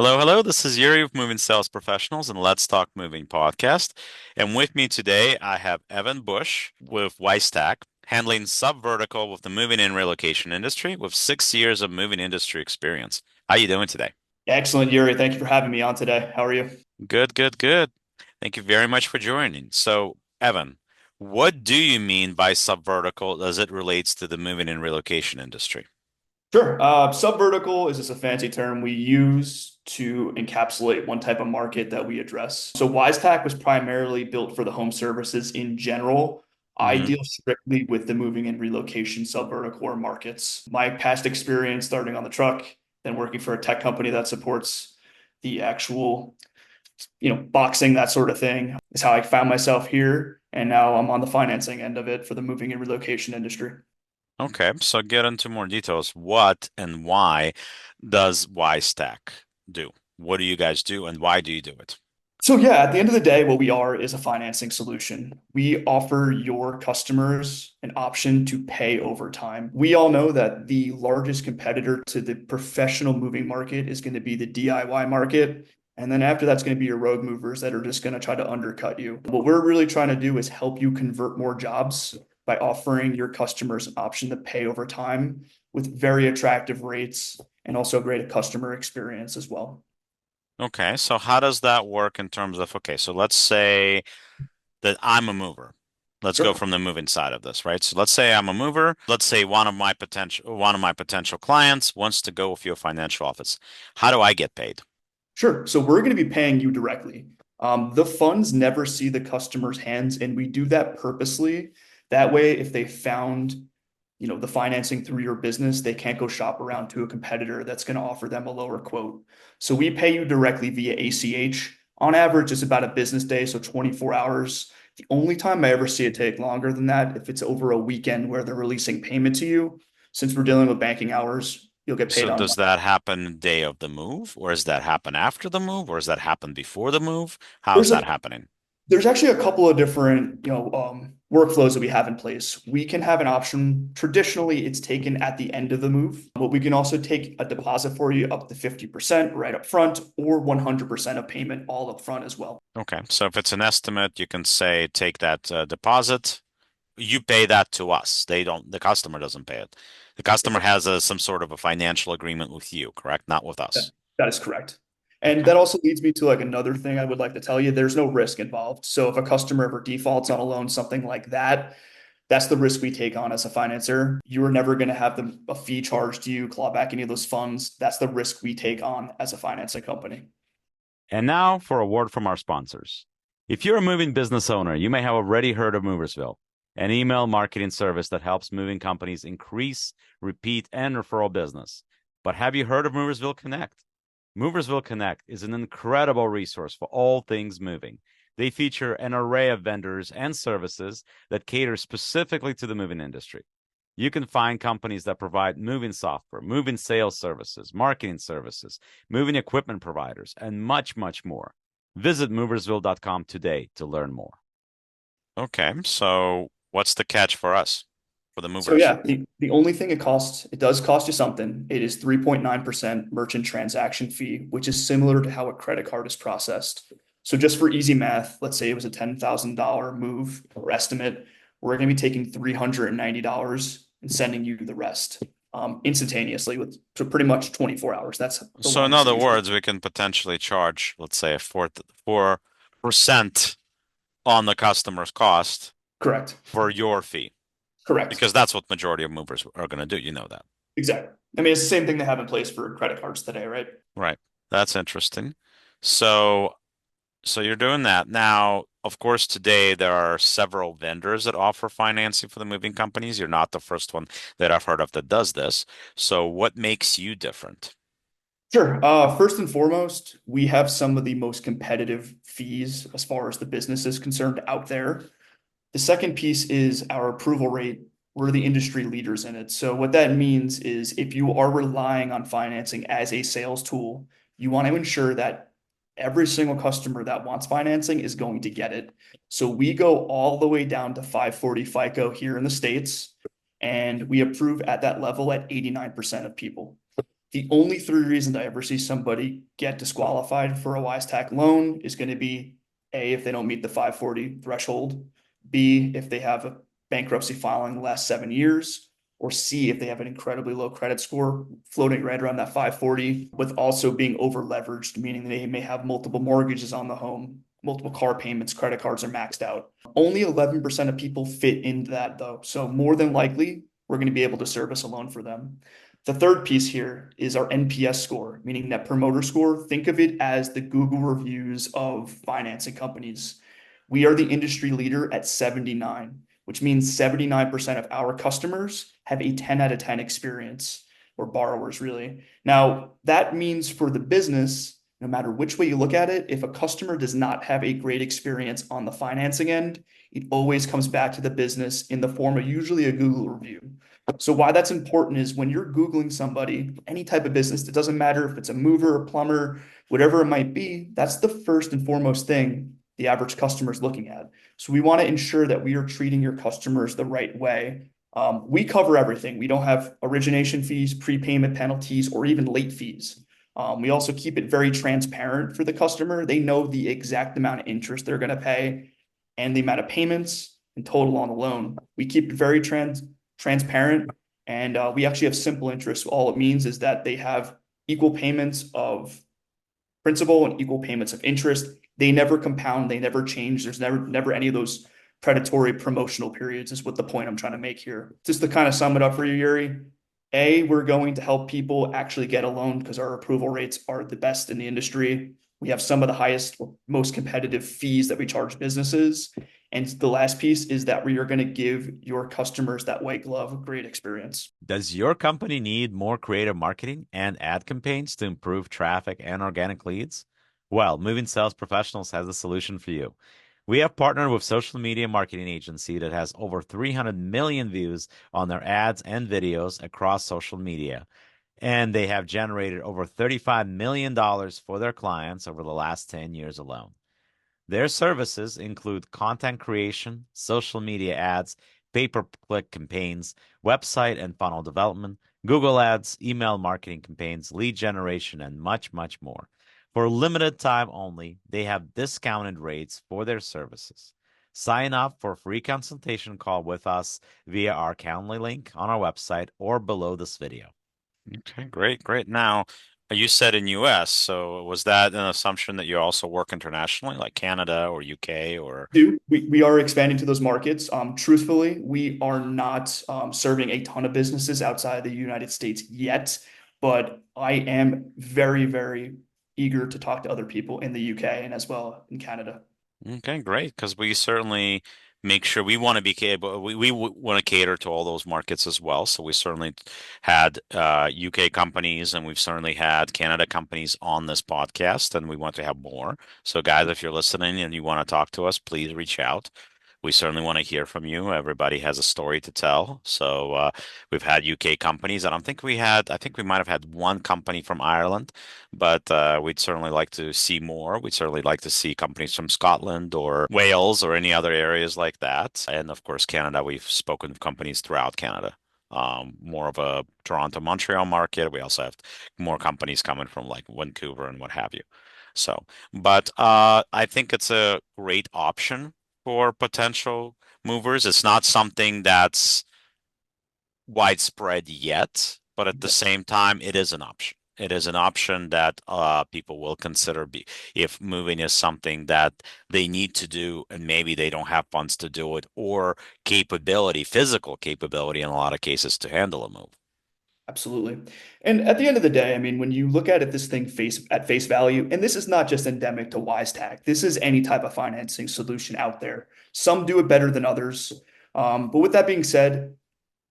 Hello, hello. This is Yuri of Moving Sales Professionals and Let's Talk Moving podcast. And with me today, I have Evan Busch with Wisetack, handling subvertical with the moving and relocation industry with 6 years of moving industry experience. How you doing today? Excellent, Yuri. Thank you for having me on today. How are you? Good, good, good. Thank you very much for joining. So, Evan, what do you mean by subvertical as it relates to the moving and relocation industry? Sure. Subvertical is just a fancy term we use to encapsulate one type of market that we address. So Wisetack was primarily built for the home services in general. I Hmm. deal strictly with the moving and relocation subvertical or markets. My past experience starting on the truck, then working for a tech company that supports the actual, boxing, that sort of thing, is how I found myself here. And now I'm on the financing end of it for the moving and relocation industry. Okay, so get into more details. What and why does Wisetack do? What do you guys do and why do you do it? So yeah, at the end of the day, what we are is a financing solution. We offer your customers an option to pay over time. We all know that the largest competitor to the professional moving market is going to be the DIY market. And then after that's going to be your road movers that are just going to try to undercut you. What we're really trying to do is help you convert more jobs by offering your customers an option to pay over time with very attractive rates and also great customer experience as well. Okay, so how does that work in terms of, okay, so let's say that I'm a mover. Let's go Sure. from the moving side of this, right? So let's say I'm a mover. Let's say one of my potential clients wants to go with your financial office. How do I get paid? Sure. So we're going to be paying you directly. The funds never see the customer's hands, and we do that purposely. That way, if they found, the financing through your business, they can't go shop around to a competitor that's going to offer them a lower quote. So we pay you directly via ACH. On average, it's about a business day, so 24 hours. The only time I ever see it take longer than that, if it's over a weekend where they're releasing payment to you, since we're dealing with banking hours, you'll get paid So on. does that happen day of the move, or does that happen after the move, or does that happen before the move? How's There's that a happening? There's actually a couple of different, workflows that we have in place. We can have an option. Traditionally, it's taken at the end of the move, but we can also take a deposit for you up to 50% right up front or 100% of payment all up front as well. Okay, so if it's an estimate, you can say take that deposit. You pay that to us. They don't, the customer doesn't pay it. The Yes, customer sir. has some sort of a financial agreement with you, correct? Not with That, us. that is correct. And Okay. that also leads me to like another thing I would like to tell you. There's no risk involved. So if a customer ever defaults on a loan, something like that, that's the risk we take on as a financer. You are never going to have a fee charged to you, claw back any of those funds. That's the risk we take on as a financing company. And now for a word from our sponsors. If you're a moving business owner, you may have already heard of Moversville, an email marketing service that helps moving companies increase, repeat, and referral business. But have you heard of Moversville Connect? Moversville Connect is an incredible resource for all things moving. They feature an array of vendors and services that cater specifically to the moving industry. You can find companies that provide moving software, moving sales services, marketing services, moving equipment providers, and much, much more. Visit moversville.com today to learn more. Okay. So what's the catch for us, for the So movers? yeah, the only thing it does cost you something. It is 3.9% merchant transaction fee, which is similar to how a credit card is processed. So just for easy math, let's say it was a $10,000 move or estimate, we're going to be taking $390 and sending you the rest instantaneously with so pretty much 24 hours. That's the So in longest it other usually. words, we can potentially charge, let's say, a 4% on the customer's cost Correct. for your fee, Correct. because that's what majority of movers are going to do. You know that. Exactly. I mean, it's the same thing they have in place for credit cards today, right? Right. That's interesting. So So you're doing that. Now, of course, today there are several vendors that offer financing for the moving companies. You're not the first one that I've heard of that does this. So what makes you different? Sure. First and foremost, we have some of the most competitive fees as far as the business is concerned out there. The second piece is our approval rate. We're the industry leaders in it. So what that means is if you are relying on financing as a sales tool, you want to ensure that every single customer that wants financing is going to get it. So we go all the way down to 540 FICO here in the States, and we approve at that level at 89% of people. The only three reasons I ever see somebody get disqualified for a Wisetack loan is going to be A, if they don't meet the 540 threshold, B, if they have a bankruptcy filing in the last 7 years, or C, if they have an incredibly low credit score floating right around that 540, with also being over leveraged, meaning they may have multiple mortgages on the home, multiple car payments, credit cards are maxed out. Only 11% of people fit into that though. So more than likely, we're going to be able to service a loan for them. The third piece here is our NPS score, meaning Net Promoter Score. Think of it as the Google reviews of financing companies. We are the industry leader at 79, which means 79% of our customers have a 10 out of 10 experience, or borrowers really. Now, that means for the business, no matter which way you look at it, if a customer does not have a great experience on the financing end, it always comes back to the business in the form of usually a Google review. So why that's important is when you're Googling somebody, any type of business, it doesn't matter if it's a mover, a plumber, whatever it might be, that's the first and foremost thing the average customer is looking at. So we want to ensure that we are treating your customers the right way. We cover everything. We don't have origination fees, prepayment penalties, or even late fees. We also keep it very transparent for the customer. They know the exact amount of interest they're going to pay and the amount of payments in total on the loan. We keep it very transparent, and we actually have simple interest. All it means is that they have equal payments of principal and equal payments of interest. They never compound, they never change. There's never any of those predatory promotional periods is what the point I'm trying to make here. Just to kind of sum it up for you, Yuri, A, we're going to help people actually get a loan because our approval rates are the best in the industry. We have some of the highest, most competitive fees that we charge businesses. And the last piece is that we are going to give your customers that white glove great experience. Does your company need more creative marketing and ad campaigns to improve traffic and organic leads? Well, Moving Sales Professionals has a solution for you. We have partnered with social media marketing agency that has over 300 million views on their ads and videos across social media. And they have generated over $35 million for their clients over the last 10 years alone. Their services include content creation, social media ads, pay-per-click campaigns, website and funnel development, Google Ads, email marketing campaigns, lead generation, and much, much more. For limited time only, they have discounted rates for their services. Sign up for a free consultation call with us via our Calendly link on our website or below this video. Okay, great, great. Now, you said in US, so was that an assumption that you also work internationally, like Canada or UK or? We are expanding to those markets. Truthfully, we are not serving a ton of businesses outside the United States yet, but I am very, very eager to talk to other people in the UK and as well in Canada. Okay, great. Because we certainly make sure we want to be capable. We want to cater to all those markets as well. So we certainly had UK companies and we've certainly had Canada companies on this podcast, and we want to have more. So, guys, if you're listening and you want to talk to us, please reach out. We certainly want to hear from you. Everybody has a story to tell. So we've had UK companies. I don't think we had, I think we might have had one company from Ireland, but we'd certainly like to see more. We'd certainly like to see companies from Scotland or Wales or any other areas like that. And of course, Canada, we've spoken with companies throughout Canada. More of a Toronto, Montreal market. We also have more companies coming from like Vancouver and what have you. So, but I think it's a great option for potential movers. It's not something that's widespread yet, but at the same time, it is an option. It is an option that people will consider if moving is something that they need to do and maybe they don't have funds to do it or capability, physical capability in a lot of cases to handle a move. Absolutely. And at the end of the day, I mean, when you look at it, this thing at face value, and this is not just endemic to Wisetack, this is any type of financing solution out there. Some do it better than others. But with that being said,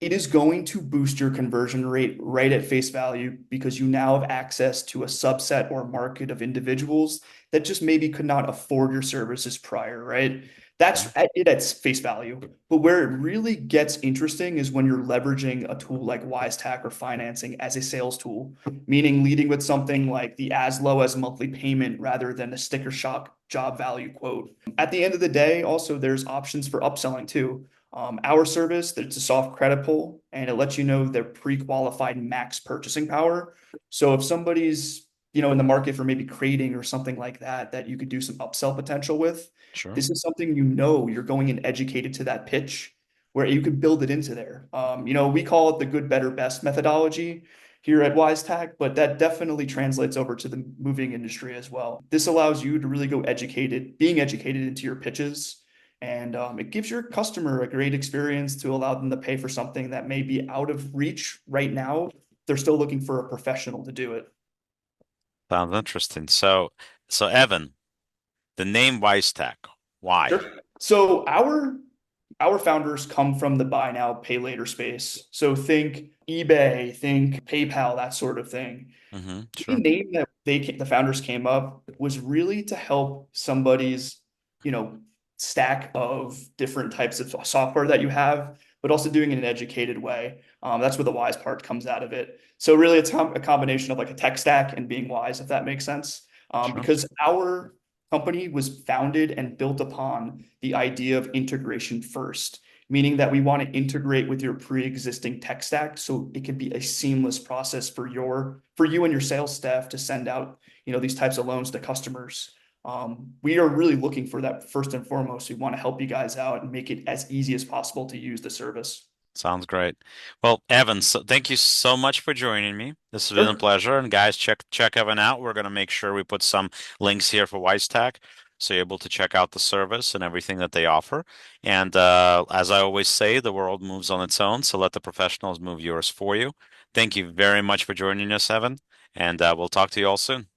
it is going to boost your conversion rate right at face value because you now have access to a subset or market of individuals that just maybe could not afford your services prior, right? That's it at face value. But where it really gets interesting is when you're leveraging a tool like Wisetack or financing as a sales tool, meaning leading with something like the as low as monthly payment rather than a sticker shock job value quote. At the end of the day, also, there's options for upselling too. Our service, it's a soft credit pull, and it lets you know their pre-qualified max purchasing power. So if somebody's, in the market for maybe creating or something like that, that you could do some upsell potential with, Sure. this is something you're going in educated to that pitch where you can build it into there. We call it the good, better, best methodology here at Wisetack, but that definitely translates over to the moving industry as well. This allows you to really go being educated into your pitches, and it gives your customer a great experience to allow them to pay for something that may be out of reach right now. They're still looking for a professional to do it. Sounds interesting. So Evan, the name Wisetack, why? Sure. So our founders come from the buy now, pay later space. So think eBay, think PayPal, that sort of thing. The Sure. name that the founders came up was really to help somebody's, you know, stack of different types of software that you have, but also doing it in an educated way. That's where the wise part comes out of it. So really, it's a combination of like a tech stack and being wise, if that makes sense. Sure. Because our company was founded and built upon the idea of integration first, meaning that we want to integrate with your pre-existing tech stack so it can be a seamless process for you and your sales staff to send out, these types of loans to customers. We are really looking for that first and foremost. We want to help you guys out and make it as easy as possible to use the service. Sounds great. Well, Evan, thank you so much for joining me. This has been a Sure. pleasure. And guys, check Evan out. We're gonna make sure we put some links here for Wisetack, so you're able to check out the service and everything that they offer. And as I always say, the world moves on its own, so let the professionals move yours for you. Thank you very much for joining us, Evan, and we'll talk to you all soon.